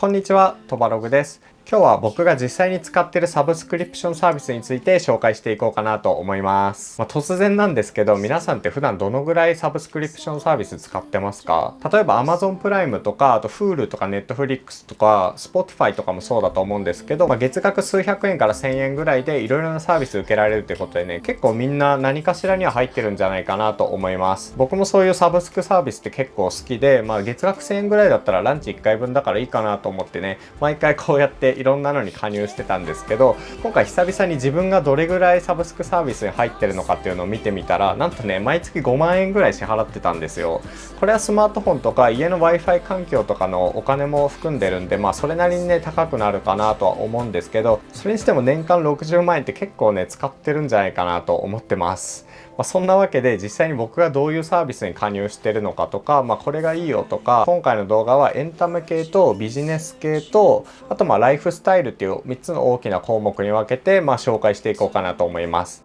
こんにちは、トバログです。今日は僕が実際に使っているサブスクリプションサービスについて紹介していこうかなと思います。突然なんですけど、皆さんって普段どのぐらいサブスクリプションサービス使ってますか？例えば Amazon プライムとか、あと Hulu とか Netflix とか Spotify とかもそうだと思うんですけど、月額数百円から1000円ぐらいでいろいろなサービス受けられるってことでね、結構みんな何かしらには入ってるんじゃないかなと思います。僕もそういうサブスクサービスって結構好きで、月額1000円ぐらいだったらランチ1回分だからいいかなと思ってね、毎回こうやっていろんなのに加入してたんですけど、今回久々に自分がどれぐらいサブスクサービスに入ってるのかっていうのを見てみたら、なんとね、毎月5万円ぐらい支払ってたんですよ。これはスマートフォンとか家の Wi-Fi 環境とかのお金も含んでるんで、それなりにね高くなるかなとは思うんですけど、それにしても年間60万円って結構ね使ってるんじゃないかなと思ってます。そんなわけで実際に僕がどういうサービスに加入してるのかとか、これがいいよとか、今回の動画はエンタメ系とビジネス系と、あとライフスタイルっていう3つの大きな項目に分けて紹介していこうかなと思います。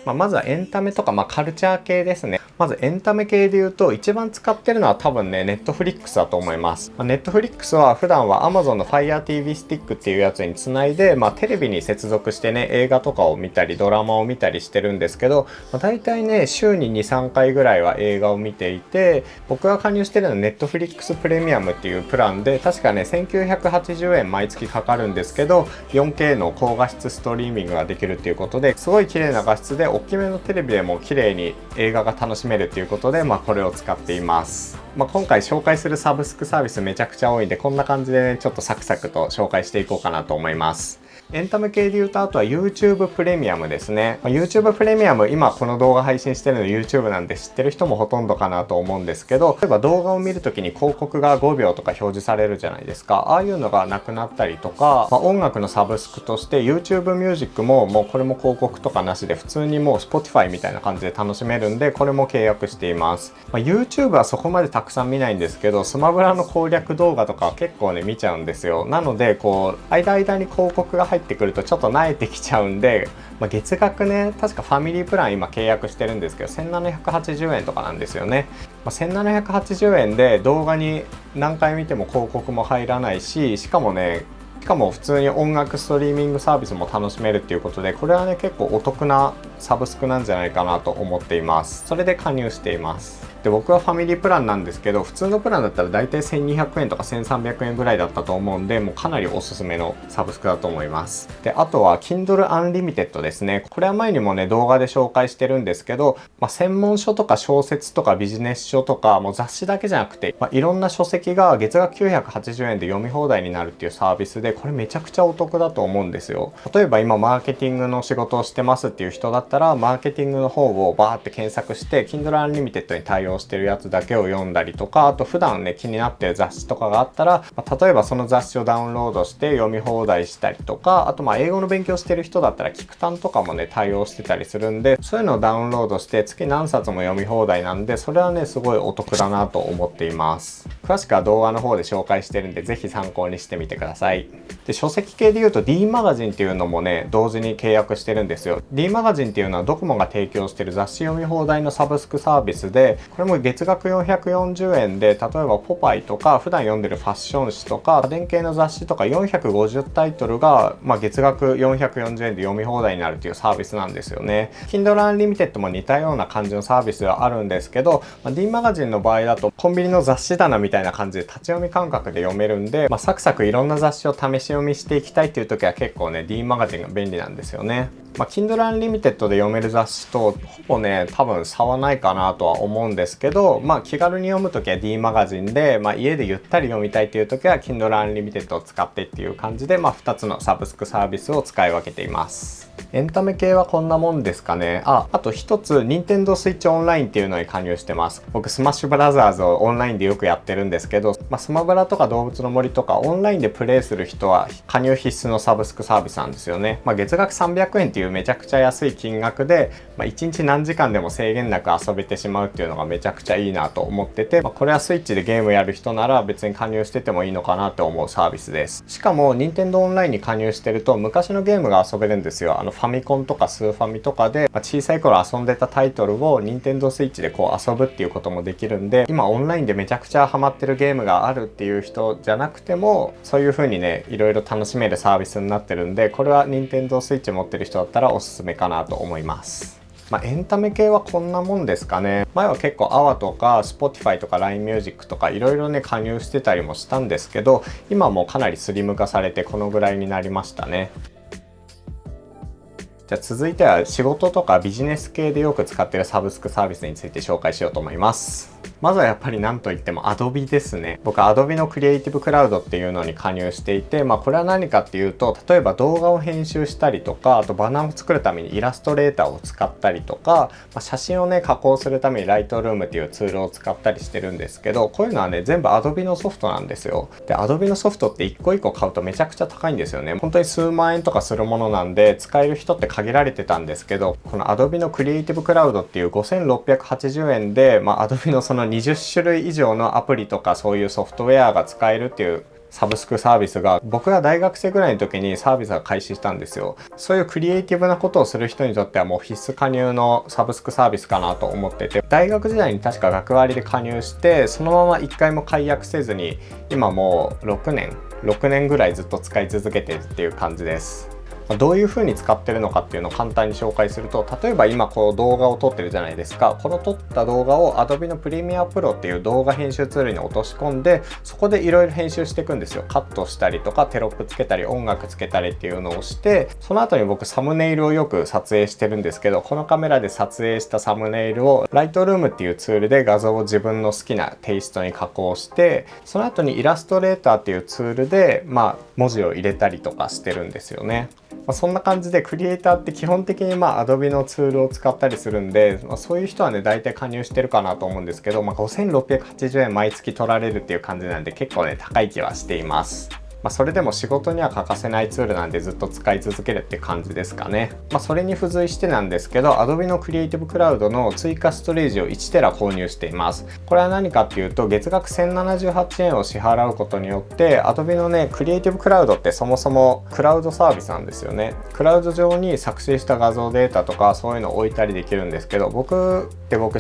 まずはエンタメとか、カルチャー系ですね。まずエンタメ系で言うと一番使ってるのは多分ね、Netflix だと思います。Netflix は普段は Amazon の Fire TV スティックっていうやつにつないで、テレビに接続してね、映画とかを見たりドラマを見たりしてるんですけど、大体ね、週に 2,3 回ぐらいは映画を見ていて、僕が加入してるのは Netflix プレミアムっていうプランで、確かね、1980円毎月かかるんですけど、4K の高画質ストリーミングができるっていうことで、すごい綺麗な画質で大きめのテレビでも綺麗に映画が楽しめるっていうことで、これを使っています。今回紹介するサブスクサービスめちゃくちゃ多いんで、こんな感じでね、ちょっとサクサクと紹介していこうかなと思います。エンタメ系で言うと、あとは YouTube プレミアムですね。YouTube プレミアム、今この動画配信してるの YouTube なんで知ってる人もほとんどかなと思うんですけど、例えば動画を見るときに広告が5秒とか表示されるじゃないですか。ああいうのがなくなったりとか、音楽のサブスクとして YouTube ミュージックもこれも広告とかなしで普通にもう Spotify みたいな感じで楽しめるんで、これも契約しています。YouTube はそこまでたくさん見ないんですけど、スマブラの攻略動画とか結構ね見ちゃうんですよ。なので間々に広告が入ってくるとちょっと慣れてきちゃうんで、月額ね、確かファミリープラン今契約してるんですけど、1780円とかなんですよね。1780円で動画に何回見ても広告も入らないし、しかも普通に音楽ストリーミングサービスも楽しめるっていうことで、これはね結構お得なサブスクなんじゃないかなと思っています。それで加入しています。で、僕はファミリープランなんですけど、普通のプランだったら大体1200円とか1300円ぐらいだったと思うんで、もうかなりおすすめのサブスクだと思います。で、あとは Kindle Unlimited ですね。これは前にもね動画で紹介してるんですけど、専門書とか小説とかビジネス書とか、もう雑誌だけじゃなくて、いろんな書籍が月額980円で読み放題になるっていうサービスで、これめちゃくちゃお得だと思うんですよ。例えば今マーケティングの仕事をしてますっていう人だったら、マーケティングの方をバーって検索して Kindle Unlimited に対応してるやつだけを読んだりとか、あと普段ね気になってる雑誌とかがあったら、例えばその雑誌をダウンロードして読み放題したりとか、あと英語の勉強してる人だったらキクタンとかもね対応してたりするんで、そういうのをダウンロードして月何冊も読み放題なんで、それはねすごいお得だなと思っています。詳しくは動画の方で紹介してるんで、ぜひ参考にしてみてください。で、書籍系で言うと D マガジンっていうのもね同時に契約してるんですよ。 D マガジンっていうのはドコモが提供してる雑誌読み放題のサブスクサービスで、これも月額440円で、例えばポパイとか普段読んでるファッション誌とか家電系の雑誌とか450タイトルが、月額440円で読み放題になるっていうサービスなんですよね。 Kindle Unlimited も似たような感じのサービスはあるんですけど、D マガジンの場合だとコンビニの雑誌棚みたいな感じで立ち読み感覚で読めるんで、サクサクいろんな雑誌を試し読みしていきたいっていう時は結構ね D マガジンが便利なんですよね。Kindle Unlimited で読める雑誌とほぼね多分差はないかなとは思うんですけど、気軽に読むときは D マガジンで、家でゆったり読みたいっていうときは Kindle Unlimited を使ってっていう感じで、2つのサブスクサービスを使い分けています。エンタメ系はこんなもんですかね。あと一つ Nintendo Switch Online っていうのに加入してます。僕スマッシュブラザーズをオンラインでよくやってるんですけど、スマブラとか動物の森とかオンラインでプレイする人は加入必須のサブスクサービスなんですよね。月額300円っていいうめちゃくちゃ安い金額で、1日何時間でも制限なく遊べてしまうっていうのがめちゃくちゃいいなと思ってて、これはスイッチでゲームやる人なら別に加入しててもいいのかなと思うサービスです。しかも任天堂オンラインに加入してると昔のゲームが遊べるんですよ。ファミコンとかスーファミとかで、小さい頃遊んでたタイトルを任天堂スイッチでこう遊ぶっていうこともできるんで、今オンラインでめちゃくちゃハマってるゲームがあるっていう人じゃなくてもそういう風にねいろいろ楽しめるサービスになってるんで、これは任天堂スイッチ持ってる人だったらおすすめかなと思います。エンタメ系はこんなもんですかね。前は結構 AWA とか Spotify とか LINE Music とかいろいろね加入してたりもしたんですけど、今もうかなりスリム化されてこのぐらいになりましたね。じゃあ続いては仕事とかビジネス系でよく使っているサブスクサービスについて紹介しようと思います。まずはやっぱり何といっても Adobe ですね。僕 Adobe のクリエイティブクラウドっていうのに加入していて、これは何かっていうと、例えば動画を編集したりとか、あとバナーを作るためにイラストレーターを使ったりとか、写真をね加工するために Lightroom っていうツールを使ったりしてるんですけど、こういうのはね全部 Adobe のソフトなんですよ。で Adobe のソフトって一個一個買うとめちゃくちゃ高いんですよね。本当に数万円とかするものなんで使える人って限られてたんですけど、この Adobe のクリエイティブクラウドっていう5680円で、Adobe のその20種類以上のアプリとかそういうソフトウェアが使えるっていうサブスクサービスが、僕が大学生ぐらいの時にサービスが開始したんですよ。そういうクリエイティブなことをする人にとってはもう必須加入のサブスクサービスかなと思ってて、大学時代に確か学割で加入してそのまま一回も解約せずに今もう6年ぐらいずっと使い続けてるっていう感じです。どういう風に使ってるのかっていうのを簡単に紹介すると、例えば今こう動画を撮ってるじゃないですか。この撮った動画を Adobe の Premiere Pro っていう動画編集ツールに落とし込んで、そこでいろいろ編集していくんですよ。カットしたりとかテロップつけたり音楽つけたりっていうのをして、その後に僕サムネイルをよく撮影してるんですけど、このカメラで撮影したサムネイルを Lightroom っていうツールで画像を自分の好きなテイストに加工して、その後にイラストレーターっていうツールで文字を入れたりとかしてるんですよね。そんな感じでクリエイターって基本的にAdobe のツールを使ったりするんで、そういう人はね大体加入してるかなと思うんですけど、5680円毎月取られるっていう感じなんで結構ね高い気はしています。それでも仕事には欠かせないツールなんでずっと使い続けるって感じですかね。それに付随してなんですけど Adobe のクリエイティブクラウドの追加ストレージを1テラ購入しています。これは何かっていうと、月額1078円を支払うことによって Adobe のねクリエイティブクラウドってそもそもクラウドサービスなんですよね。クラウド上に作成した画像データとかそういうのを置いたりできるんですけど、僕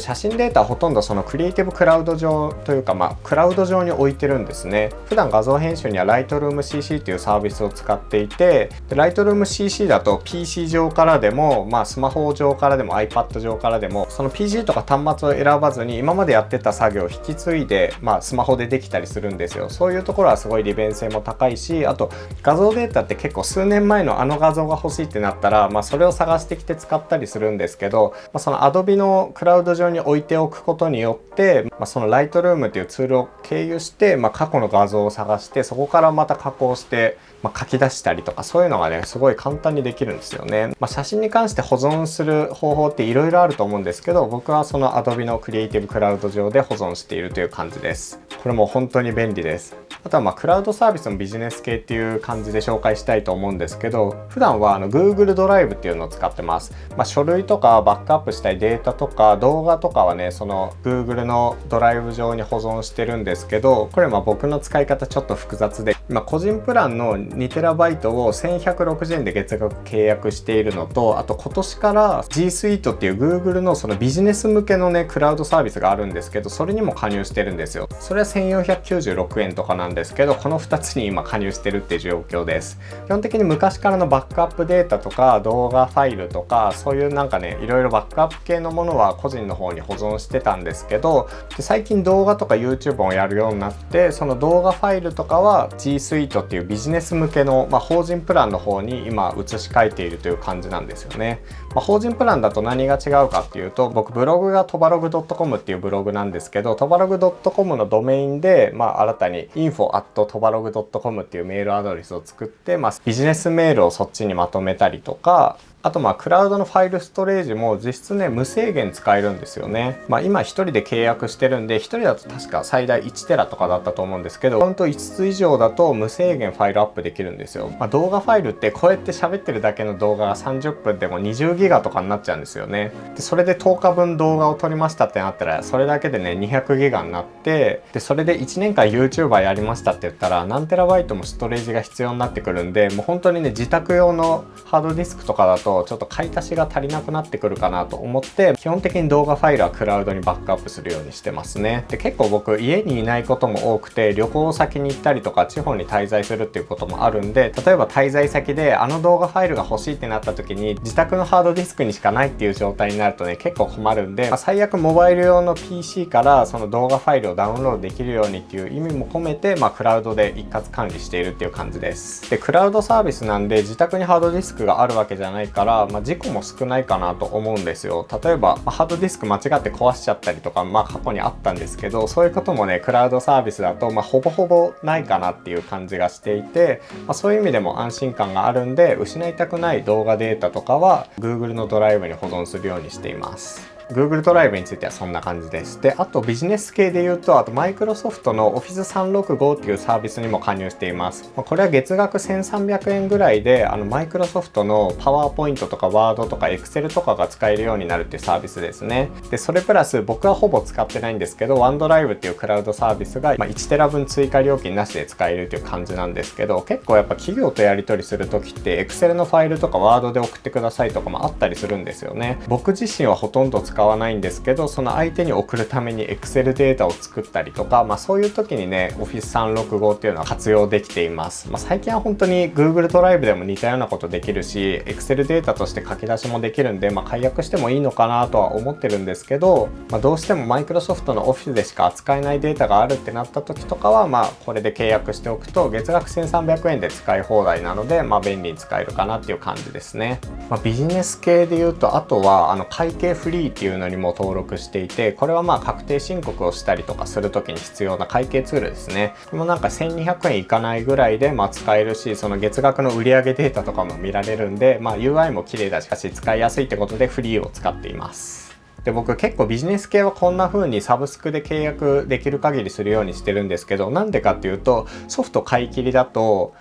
写真データほとんどそのクリエイティブクラウド上というかクラウド上に置いてるんですね。普段画像編集には Lightroom CC というサービスを使っていて、Lightroom CC だと PC 上からでも、スマホ上からでも iPad 上からでもその PC とか端末を選ばずに今までやってた作業を引き継いで、スマホでできたりするんですよ。そういうところはすごい利便性も高いし、あと画像データって結構数年前のあの画像が欲しいってなったら、それを探してきて使ったりするんですけど、その Adobe のクラウド上に置いておくことによって、その Lightroom っていうツールを経由して、過去の画像を探してそこからまた加工して書き出したりとか、そういうのがねすごい簡単にできるんですよね。写真に関して保存する方法っていろいろあると思うんですけど、僕はその Adobe のクリエイティブクラウド上で保存しているという感じです。これも本当に便利です。あとはクラウドサービスのビジネス系っていう感じで紹介したいと思うんですけど、普段はGoogle ドライブっていうのを使ってます。書類とかバックアップしたいデータとか動画とかはね、その Google のドライブ上に保存してるんですけど、これ僕の使い方ちょっと複雑で、今個人プランの 2TB を1160円で月額契約しているのと、あと今年から G Suite っていう Google のそのビジネス向けのねクラウドサービスがあるんですけど、それにも加入してるんですよ。それは1496円とかなんですけど、この2つに今加入してるっていう状況です。基本的に昔からのバックアップデータとか動画ファイルとかそういういろいろバックアップ系のものは個人の方に保存してたんですけど、最近動画とか YouTube をやるようになって、その動画ファイルとかは G Suite っていうビジネス向けの、法人プランの方に今移し替えているという感じなんですよね。法人プランだと何が違うかっていうと、僕ブログがトバログ .com っていうブログなんですけど、トバログ .com のドメインで、新たに info@tobalog.com っていうメールアドレスを作って、ビジネスメールをそっちにまとめたりとか、あとクラウドのファイルストレージも実質ね無制限使えるんですよね。今1人で契約してるんで、1人だと確か最大1テラとかだったと思うんですけど、アカウント5つ以上だと無制限ファイルアップできるんですよ。動画ファイルってこうやって喋ってるだけの動画が30分でも20ギガとかになっちゃうんですよね。でそれで10日分動画を撮りましたってなったら、それだけでね200ギガになって、でそれで1年間 YouTuber やりましたって言ったら何テラバイトもストレージが必要になってくるんで、もう本当にね自宅用のハードディスクとかだとちょっと買い足しが足りなくなってくるかなと思って、基本的に動画ファイルはクラウドにバックアップするようにしてますね。で結構僕家にいないことも多くて、旅行先に行ったりとか地方に滞在するっていうこともあるんで、例えば滞在先であの動画ファイルが欲しいってなった時に自宅のハードディスクにしかないっていう状態になるとね結構困るんで、最悪モバイル用の PC からその動画ファイルをダウンロードできるようにっていう意味も込めて、クラウドで一括管理しているっていう感じです。でクラウドサービスなんで自宅にハードディスクがあるわけじゃないから、事故も少ないかなと思うんですよ。例えば、ハードディスク間違って壊しちゃったりとか過去にあったんですけど、そういうこともねクラウドサービスだとほぼほぼないかなっていう感じがしていて、そういう意味でも安心感があるんで、失いたくない動画データとかは Google のドライブに保存するようにしています。Google ドライブについてはそんな感じです。で、あとビジネス系で言うと、あと Microsoft の Office365 っていうサービスにも加入しています。これは月額1300円ぐらいで、Microsoft の PowerPoint とか Word とか Excel とかが使えるようになるっていうサービスですね。で、それプラス僕はほぼ使ってないんですけど、OneDrive っていうクラウドサービスが1テラ分追加料金なしで使えるっていう感じなんですけど、結構やっぱ企業とやり取りするときって Excel のファイルとか Word で送ってくださいとかもあったりするんですよね。僕自身はほとんど使わないんですけど、その相手に送るために Excel データを作ったりとか、そういう時にね Office365 っていうのは活用できています。最近は本当に Google ドライブでも似たようなことできるし、 Excel データとして書き出しもできるんで、解約してもいいのかなとは思ってるんですけど、どうしても Microsoft の Office でしか扱えないデータがあるってなった時とかはこれで契約しておくと月額1300円で使い放題なので、便利に使えるかなっていう感じですね。ビジネス系で言うと、あとは会計フリーっていうのにも登録していて、これは確定申告をしたりとかする時に必要な会計ツールですね。これも1200円いかないぐらいで使えるし、その月額の売上データとかも見られるんで、UI も綺麗だし使いやすいってことでフリーを使っています。で僕結構ビジネス系はこんな風にサブスクで契約できる限りするようにしてるんですけど、なんでかっていうと、ソフト買い切りだと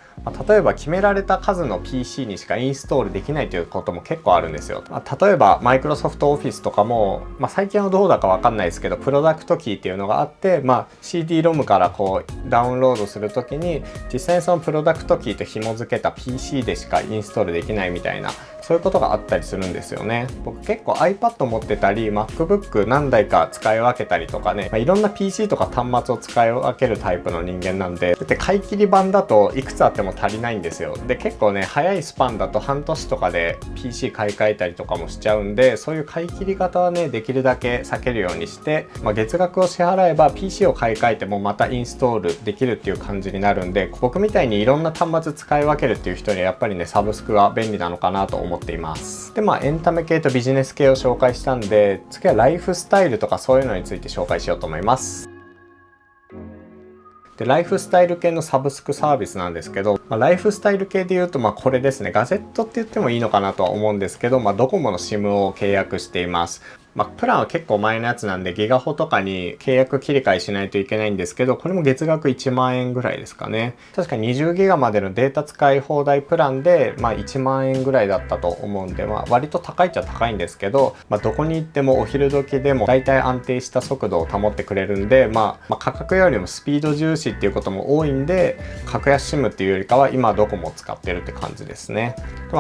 例えば決められた数の PC にしかインストールできないということも結構あるんですよ。例えば Microsoft Office とかも、最近はどうだかわかんないですけど、プロダクトキーっていうのがあって、CD-ROM からダウンロードするときに実際にそのプロダクトキーと紐付けた PC でしかインストールできないみたいな、そういうことがあったりするんですよね。僕結構 iPad 持ってたり MacBook 何台か使い分けたりとかね、いろんな PC とか端末を使い分けるタイプの人間なんで、買い切り版だといくつあっても足りないんですよ。で結構ね早いスパンだと半年とかで PC 買い替えたりとかもしちゃうんで、そういう買い切り方はねできるだけ避けるようにして、月額を支払えば PC を買い替えてもまたインストールできるっていう感じになるんで、僕みたいにいろんな端末使い分けるっていう人にはやっぱりねサブスクが便利なのかなと思っています。でエンタメ系とビジネス系を紹介したんで、次はライフスタイルとかそういうのについて紹介しようと思います。でライフスタイル系のサブスクサービスなんですけど、ライフスタイル系で言うとこれですね。ガジェットって言ってもいいのかなとは思うんですけど、ドコモの SIM を契約しています。プランは結構前のやつなんでギガホとかに契約切り替えしないといけないんですけど、これも月額1万円ぐらいですかね。確か20ギガまでのデータ使い放題プランで1万円ぐらいだったと思うんで、割と高いっちゃ高いんですけど、どこに行ってもお昼時でも大体安定した速度を保ってくれるんで、価格よりもスピード重視っていうことも多いんで、格安 SIM っていうよりかは今ドコモを使ってるって感じですね。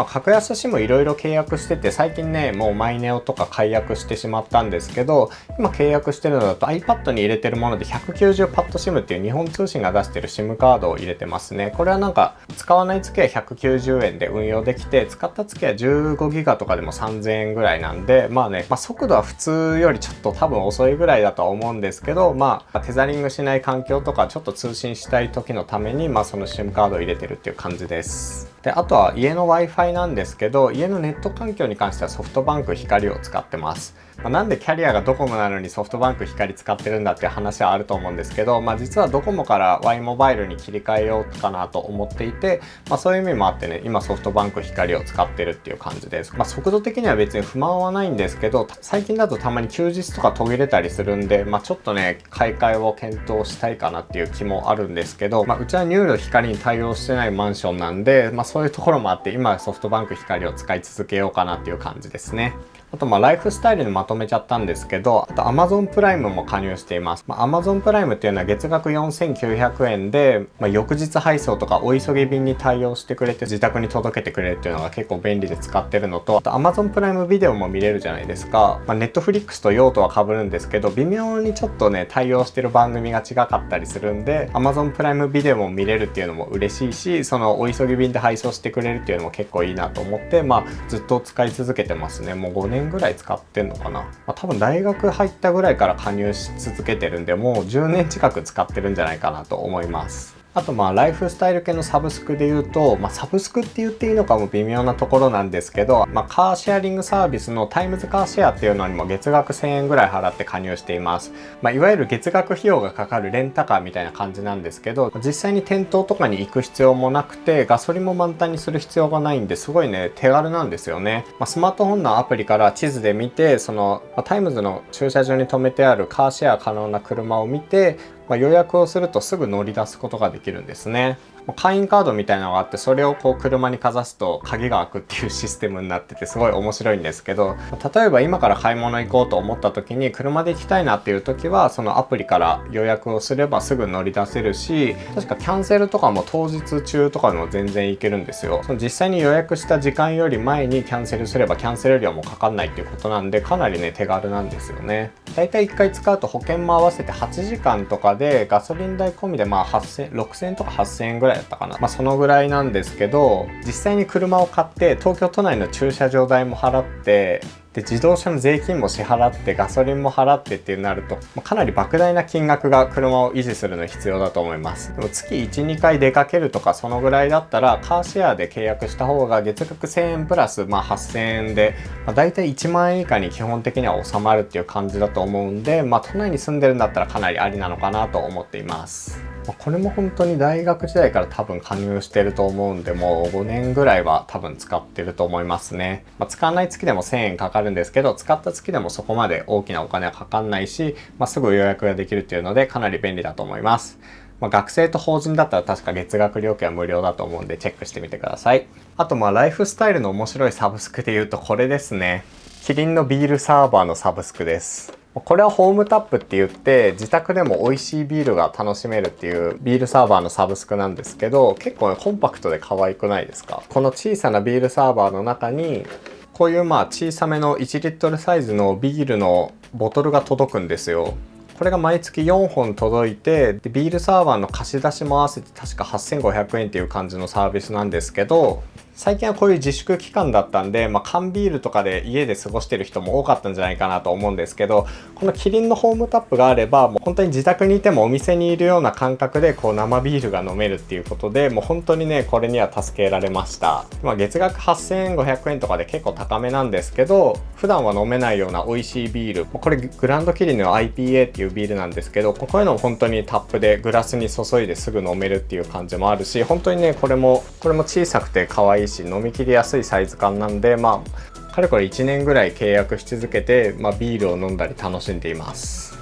格安 SIM いろいろ契約してて、最近ねもうマイネオとか解約してしまったんですけど、今契約してるのだと iPad に入れてるもので190パッド SIM っていう日本通信が出してる SIM カードを入れてますね。これは使わない月は190円で運用できて、使った月は15ギガとかでも3000円ぐらいなんで、速度は普通よりちょっと多分遅いぐらいだとは思うんですけど、テザリングしない環境とかちょっと通信したい時のためにその SIM カードを入れてるっていう感じです。であとは家の Wi-Fi なんですけど、家のネット環境に関してはソフトバンク光を使ってます。なんでキャリアがドコモなのにソフトバンク光使ってるんだっていう話はあると思うんですけど、実はドコモから Y モバイルに切り替えようかなと思っていて、そういう意味もあってね、今ソフトバンク光を使ってるっていう感じです。速度的には別に不満はないんですけど、最近だとたまに休日とか途切れたりするんで、ちょっとね買い替えを検討したいかなっていう気もあるんですけど、うちはニューロ光に対応してないマンションなんで、そういうところもあって今はソフトバンク光を使い続けようかなっていう感じですね。あとライフスタイルにまとめちゃったんですけど、あと Amazon プライムも加入しています。Amazon プライムっていうのは月額4900円で、翌日配送とかお急ぎ便に対応してくれて自宅に届けてくれるっていうのが結構便利で使ってるのと、あと Amazon プライムビデオも見れるじゃないですか。Netflix と用途は被るんですけど、微妙にちょっとね対応してる番組が違かったりするんで、 Amazon プライムビデオも見れるっていうのも嬉しいし、そのお急ぎ便で配送してくれるっていうのも結構いいなと思って、ずっと使い続けてますね。もう5年ぐらい使ってんのかな。多分大学入ったぐらいから加入し続けてるんで、もう10年近く使ってるんじゃないかなと思います。あとライフスタイル系のサブスクで言うと、サブスクって言っていいのかも微妙なところなんですけど、カーシェアリングサービスのタイムズカーシェアっていうのにも月額1000円ぐらい払って加入しています。いわゆる月額費用がかかるレンタカーみたいな感じなんですけど、実際に店頭とかに行く必要もなくて、ガソリンも満タンにする必要がないんで、すごいね手軽なんですよね。スマートフォンのアプリから地図で見て、そのタイムズの駐車場に止めてあるカーシェア可能な車を見て、予約をするとすぐ乗り出すことができるんですね。会員カードみたいなのがあって、それを車にかざすと鍵が開くっていうシステムになっててすごい面白いんですけど、例えば今から買い物行こうと思った時に車で行きたいなっていう時はそのアプリから予約をすればすぐ乗り出せるし、確かキャンセルとかも当日中とかでも全然行けるんですよ。その実際に予約した時間より前にキャンセルすればキャンセル料もかかんないっていうことなんで、かなりね手軽なんですよね。だいたい1回使うと保険も合わせて8時間とかでガソリン代込みで6000円とか8000円ぐらいだったかな。そのぐらいなんですけど、実際に車を買って東京都内の駐車場代も払って、で自動車の税金も支払ってガソリンも払ってってなると、かなり莫大な金額が車を維持するのに必要だと思います。でも月 1,2 回出かけるとかそのぐらいだったらカーシェアで契約した方が月額1000円プラス8000円で、だいたい1万円以下に基本的には収まるっていう感じだと思うんで、都内に住んでるんだったらかなりありなのかなと思っています。これも本当に大学時代から多分加入してると思うんで、もう5年ぐらいは多分使ってると思いますね。使わない月でも1000円かかるんですけど、使った月でもそこまで大きなお金はかかんないし、すぐ予約ができるっていうのでかなり便利だと思います。学生と法人だったら確か月額料金は無料だと思うんでチェックしてみてください。あとライフスタイルの面白いサブスクで言うとこれですね。キリンのビールサーバーのサブスクです。これはホームタップって言って自宅でも美味しいビールが楽しめるっていうビールサーバーのサブスクなんですけど、結構コンパクトで可愛くないですか？この小さなビールサーバーの中にこういう小さめの1リットルサイズのビールのボトルが届くんですよ。これが毎月4本届いて、でビールサーバーの貸し出しも合わせて確か8500円っていう感じのサービスなんですけど、最近はこういう自粛期間だったんで、缶ビールとかで家で過ごしてる人も多かったんじゃないかなと思うんですけど、このキリンのホームタップがあればもう本当に自宅にいてもお店にいるような感覚で生ビールが飲めるっていうことで、もう本当にねこれには助けられました。月額8500円とかで結構高めなんですけど、普段は飲めないような美味しいビール、これグランドキリンの IPA っていうビールなんですけど、こういうのも本当にタップでグラスに注いですぐ飲めるっていう感じもあるし、本当にねこれも小さくて可愛いし飲み切りやすいサイズ感なんで、かれこれ1年ぐらい契約し続けて、ビールを飲んだり楽しんでいます。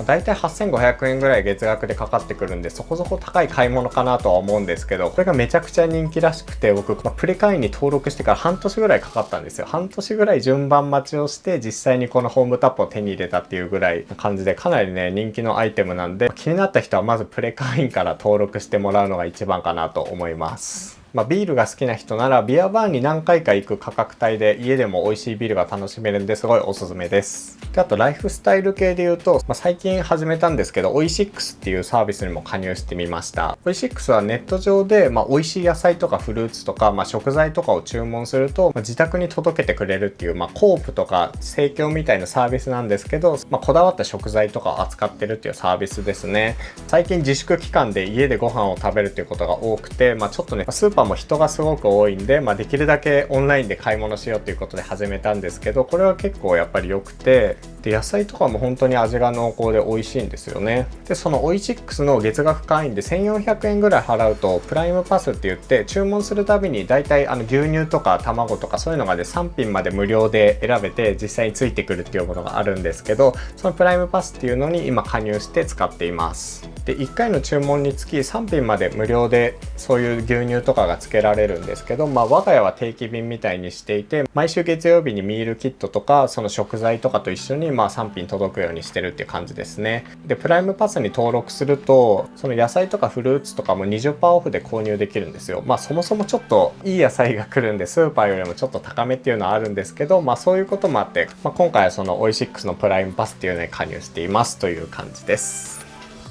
だいたい8500円ぐらい月額でかかってくるんで、そこそこ高い買い物かなとは思うんですけど、これがめちゃくちゃ人気らしくて、僕、プレ会員に登録してから半年ぐらいかかったんですよ。半年ぐらい順番待ちをして実際にこのホームタップを手に入れたっていうぐらいな感じで、かなりね人気のアイテムなんで、気になった人はまずプレ会員から登録してもらうのが一番かなと思います。ビールが好きな人ならビアバーに何回か行く価格帯で家でも美味しいビールが楽しめるんですごいおすすめです。であとライフスタイル系で言うと、最近始めたんですけど、オイシックスっていうサービスにも加入してみました。オイシックスはネット上で、美味しい野菜とかフルーツとか、食材とかを注文すると、自宅に届けてくれるっていう、コープとか生協みたいなサービスなんですけど、こだわった食材とかを扱ってるっていうサービスですね。最近自粛期間で家でご飯を食べるっていうことが多くて、ちょっとねスーパーも人がすごく多いんで、できるだけオンラインで買い物しようということで始めたんですけど、これは結構やっぱり良くて、で野菜とかも本当に味が濃厚で美味しいんですよね。でそのオイシックスの月額会員で1400円ぐらい払うとプライムパスって言って、注文するたびにだいたい牛乳とか卵とかそういうのがで3品まで無料で選べて実際についてくるっていうものがあるんですけど、そのプライムパスっていうのに今加入して使っています。で1回の注文につき3品まで無料でそういう牛乳とかがつけられるんですけど、我が家は定期便みたいにしていて、毎週月曜日にミールキットとかその食材とかと一緒に3品届くようにしてるっていう感じですね。でプライムパスに登録するとその野菜とかフルーツとかも 20% オフで購入できるんですよ。そもそもちょっといい野菜が来るんでスーパーよりもちょっと高めっていうのはあるんですけど、そういうこともあって、今回はそのオイシックスのプライムパスっていうのに加入していますという感じです。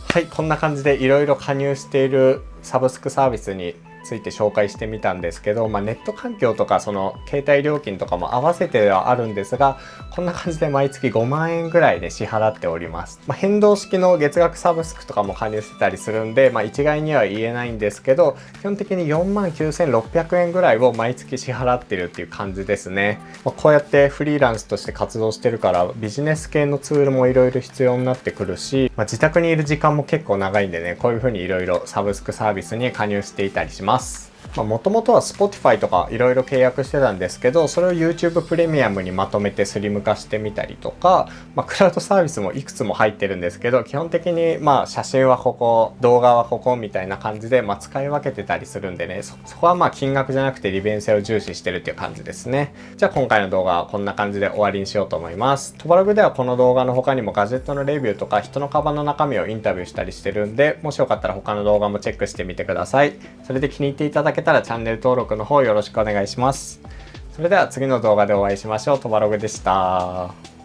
はい、こんな感じでいろいろ加入しているサブスクサービスについて紹介してみたんですけど、ネット環境とかその携帯料金とかも合わせてはあるんですが、こんな感じで毎月5万円ぐらいで支払っております。変動式の月額サブスクとかも加入してたりするんで、一概には言えないんですけど、基本的に49,600円ぐらいを毎月支払ってるっていう感じですね。こうやってフリーランスとして活動してるからビジネス系のツールもいろいろ必要になってくるし、自宅にいる時間も結構長いんでね、こういう風にいろいろサブスクサービスに加入していたりします。もともとは Spotify とかいろいろ契約してたんですけど、それを YouTube プレミアムにまとめてスリム化してみたりとか、クラウドサービスもいくつも入ってるんですけど、基本的に写真はここ、動画はここみたいな感じで使い分けてたりするんでね、そこは金額じゃなくて利便性を重視してるっていう感じですね。じゃあ今回の動画はこんな感じで終わりにしようと思います。トバログではこの動画の他にもガジェットのレビューとか人のカバンの中身をインタビューしたりしてるんで、もしよかったら他の動画もチェックしてみてください。それで気に入っていただけたらチャンネル登録の方よろしくお願いします。それでは次の動画でお会いしましょう。トバログでした。